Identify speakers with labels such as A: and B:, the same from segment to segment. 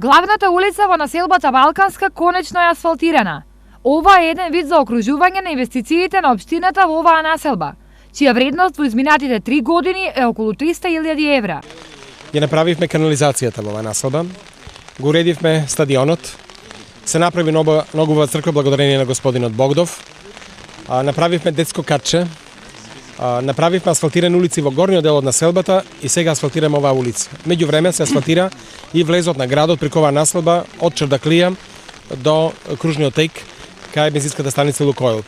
A: Главната улица во населбата Балканска конечно е асфалтирана. Ова е еден вид за окружување на инвестициите на општината во оваа населба, чија вредност во изминатите 3 години е околу 300.000 евра.
B: Ја направивме канализацијата во оваа населба, го уредивме стадионот, се направи ногова црква благодарение на господинот Богдов, направивме детско катче, направивме асфалтирани улици во горниот дел од населбата и сега асфалтираме оваа улица. Меѓувреме се асфалтира и влезот на градот преку оваа населба од Чардаклија до кружниот тејк кај бензинската станица Лукойл.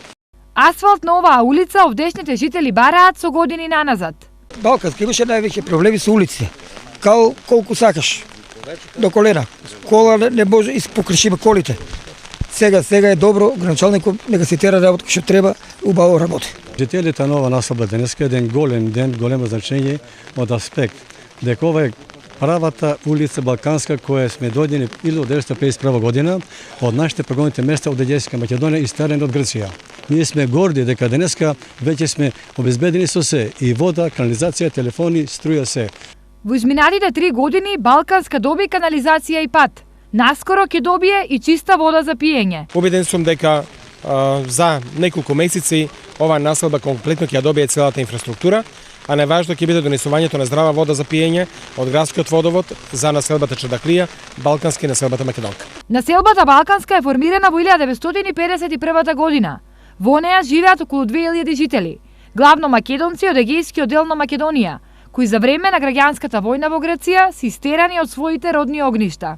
A: Асфалт на оваа улица овдешните жители бараат со години наназад.
C: Балканска имаше највеќе проблеми со улиците. Као колку сакаш. До колена. Кола не може испокришиме колите. Сега е добро, граначалникот нека се тера работа што треба, убаво работи.
D: Жителите на ова населба денеска е еден голем ден, големо значење од аспект дека ова е правата улица Балканска која сме дојдени 1951 година од нашите прогоните места од Егејска Македонија и старен од Грција. Ние сме горди дека денеска веќе сме обезбедени со се и вода, канализација, телефони, струја се.
A: Во изминатите 3 години Балканска доби канализација и пат. Наскоро ќе добие и чиста вода за пиење.
B: Убеден сум дека за неколку месеци оваа населба комплетно ќе ја добие целата инфраструктура, а најважно ќе биде донесувањето на здрава вода за пиење од градскиот водовод за населбата Чардаклија, Балканска и населбата Македонка.
A: Населбата Балканска е формирана во 1951 година. Во неја живеат околу 2000 жители, главно македонци од егејскиот дел на Македонија, кои за време на граѓанската војна во Грција се истерани од своите родни огништа.